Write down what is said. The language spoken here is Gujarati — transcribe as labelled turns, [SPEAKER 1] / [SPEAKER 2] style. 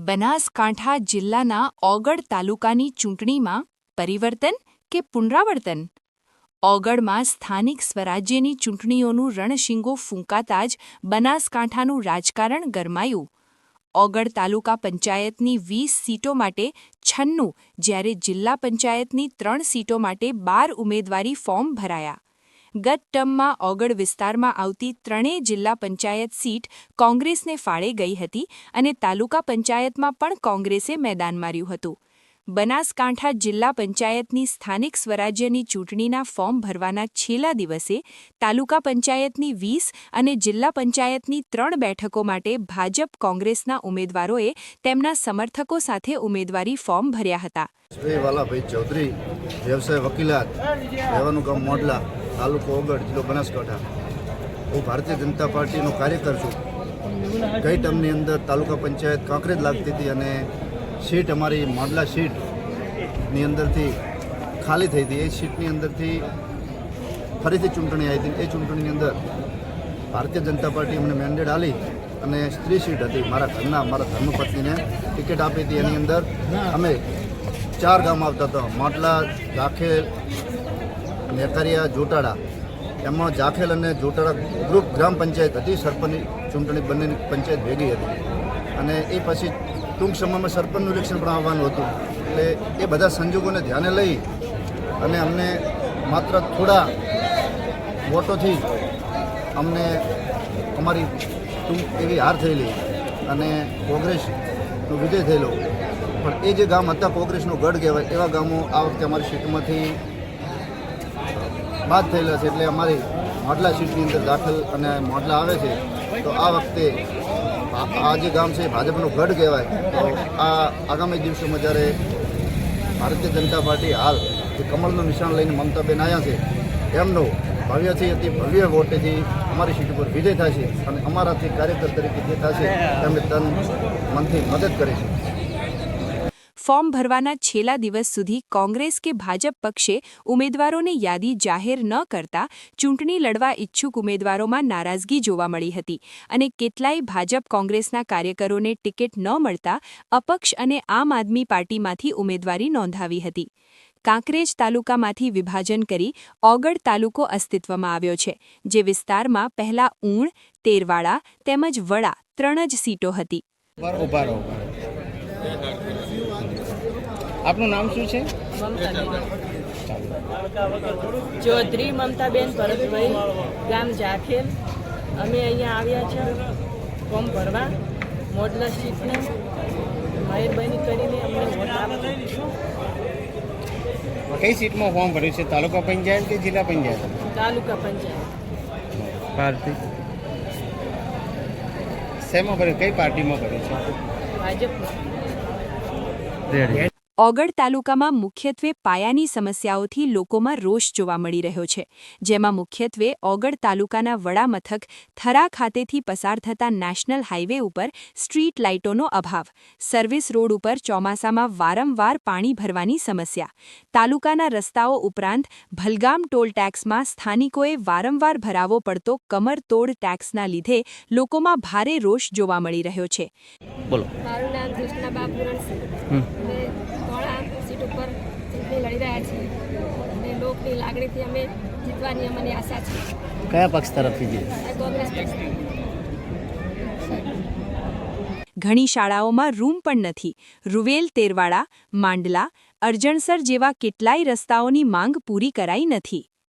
[SPEAKER 1] બનાસકાંઠા જિલ્લાના ઓગળ તાલુકાની ચૂંટણીમાં પરિવર્તન કે પુનરાવર્તન? ઓગળમાં સ્થાનિક સ્વરાજ્યની ચૂંટણીઓનું રણશીંગો ફૂંકાતા જ બનાસકાંઠાનું રાજકારણ ગરમાયું. ઓગળ તાલુકા પંચાયતની 20 સીટો માટે 96, જ્યારે જિલ્લા પંચાયતની 3 સીટો માટે 12 ઉમેદવારી ફોર્મ ભરાયા. ગત ટર્મમાં ઓગળ વિસ્તારમાં આવતી ત્રણેય જિલ્લા પંચાયત સીટ કોંગ્રેસને ફાળે ગઈ હતી અને તાલુકા પંચાયતમાં પણ કોંગ્રેસે મેદાન માર્યું હતું. બનાસકાંઠા જિલ્લા પંચાયતની સ્થાનિક સ્વરાજ્યની ચૂંટણીના ફોર્મ ભરવાના છેલ્લા દિવસે તાલુકા પંચાયતની 20 અને જિલ્લા પંચાયતની 3 બેઠકો માટે ભાજપ કોંગ્રેસના ઉમેદવારોએ તેમના સમર્થકો સાથે ઉમેદવારી ફોર્મ ભર્યા હતા.
[SPEAKER 2] શ્રી વાલાભાઈ ચૌધરી, વ્યવસાય વકીલાત, રહેવાનું ગામ મોડલા, તાલુકો ઓગળ, જિલ્લો બનાસકાંઠા. હું ભારતીય જનતા પાર્ટીનો કાર્યકર છું. ગઈ ટર્મની અંદર તાલુકા પંચાયત કાંકરેજ લાગતી હતી અને સીટ અમારી મોડલા સીટની અંદરથી ખાલી થઈ હતી. એ સીટની અંદરથી ફરીથી ચૂંટણી આવી હતી. એ ચૂંટણીની અંદર ભારતીય જનતા પાર્ટી અમને મેન્ડેટ આપી અને સ્ત્રી સીટ હતી. મારા ધર્મપત્નીને ટિકિટ આપી હતી. એની અંદર અમે 4 ગામ આવતા હતા: મોડલા, જાખેલ, નેકરિયા, જોટાડા. એમાં જાખેલ અને જોટાડા ગ્રુપ ગ્રામ પંચાયત હતી. સરપંચની ચૂંટણી બંનેની પંચાયત ભેગી હતી અને એ પછી ટૂંક સમયમાં સરપંચનું ઇલેક્શન પણ આવવાનું હતું. એટલે એ બધા સંજોગોને ધ્યાને લઈ અને અમને માત્ર થોડા વોટોથી અમને અમારી ટૂંક એવી હાર થયેલી અને કોંગ્રેસનો વિજય થયેલો. પણ એ જે ગામ હતા કોંગ્રેસનો ગઢ કહેવાય, એવા ગામો આ વખતે અમારી સીટમાંથી બાદ થયેલા છે. એટલે અમારી મોડલા સીટની અંદર દાખલ અને મોડલા આવે છે. તો આ વખતે આ જે ગામ છે ભાજપનો ગઢ કહેવાય. તો આ આગામી દિવસોમાં જ્યારે ભારતીય જનતા પાર્ટી હાલ જે કમળનું નિશાન લઈને મમતાબેન આવ્યા છે, એમનો ભવ્યથી અતિ ભવ્ય વોટેથી અમારી સીટ ઉપર વિજય થાય છે અને અમારાથી કાર્યકર તરીકે જે થશે તેમને તન મનથી મદદ કરે છે.
[SPEAKER 1] ફોર્મ ભરવાના છેલ્લા દિવસ સુધી કોંગ્રેસ કે ભાજપ પક્ષે ઉમેદવારોને યાદી જાહેર ન કરતા ચૂંટણી લડવા ઇચ્છુક ઉમેદવારોમાં નારાજગી જોવા મળી હતી અને કેટલાય ભાજપ કોંગ્રેસના કાર્યકરોને ટિકિટ ન મળતા અપક્ષ અને આમ આદમી પાર્ટીમાંથી ઉમેદવારી નોંધાવી હતી. કાંકરેજ તાલુકામાંથી વિભાજન કરી ઓગળ તાલુકો અસ્તિત્વમાં આવ્યો છે, જે વિસ્તારમાં પહેલા ઊણ, તેરવાડા તેમજ વડા 3 જ સીટો હતી.
[SPEAKER 3] આપનું નામ શું છે?
[SPEAKER 4] ચૌધરી મમતાબેન ભરતભાઈ, ગામ જાખેલ. અમે અહીંયા આવ્યા છે ફોર્મ ભરવા મોડલા સીટને. મહેરબાની કરીને અમને વોટ આપો.
[SPEAKER 3] કઈ સીટમાં ફોર્મ ભર્યું છે? તાલુકા પંચાયત કે જિલ્લા પંચાયત?
[SPEAKER 4] તાલુકા પંચાયત.
[SPEAKER 3] પાર્ટી શેમાં ભર્યું? કઈ પાર્ટીમાં ભર્યું છે?
[SPEAKER 4] ભાજપ.
[SPEAKER 1] ઓગળ તાલુકામાં મુખ્યત્વે પાયાની સમસ્યાઓથી લોકોમાં રોષ જોવા મળી રહ્યો છે, જેમાં મુખ્યત્વે ઓગળ તાલુકાના વડા મથક થરા ખાતેથી પસાર થતા નેશનલ હાઇવે ઉપર સ્ટ્રીટ લાઇટોનો અભાવ, સર્વિસ રોડ ઉપર ચોમાસામાં વારંવાર પાણી ભરવાની સમસ્યા, તાલુકાના રસ્તાઓ ઉપરાંત ભલગામ ટોલ ટેક્સમાં સ્થાનિકોએ વારંવાર ભરાવો પડતો કમરતોડ ટેક્સના લીધે લોકોમાં ભારે રોષ જોવા મળી રહ્યો છે.
[SPEAKER 3] બોલો.
[SPEAKER 5] મારું નામ કૃષ્ણાબા પુરણસિંહ. સીટ ઉપર ચૂંટણી લડી રહ્યા છીએ અને લોકની લાગણીથી અમે જીતવાની અમને આશા છે.
[SPEAKER 3] કયા પક્ષ તરફથી જીતે?
[SPEAKER 5] કોંગ્રેસ પક્ષ.
[SPEAKER 1] ઘણી શાળાઓમાં રૂમ પણ નથી. રૂવેલ, તેરવાડા, માંડલા, અરજણસર જેવા કેટલાય રસ્તાઓની માંગ પૂરી કરાઈ નથી.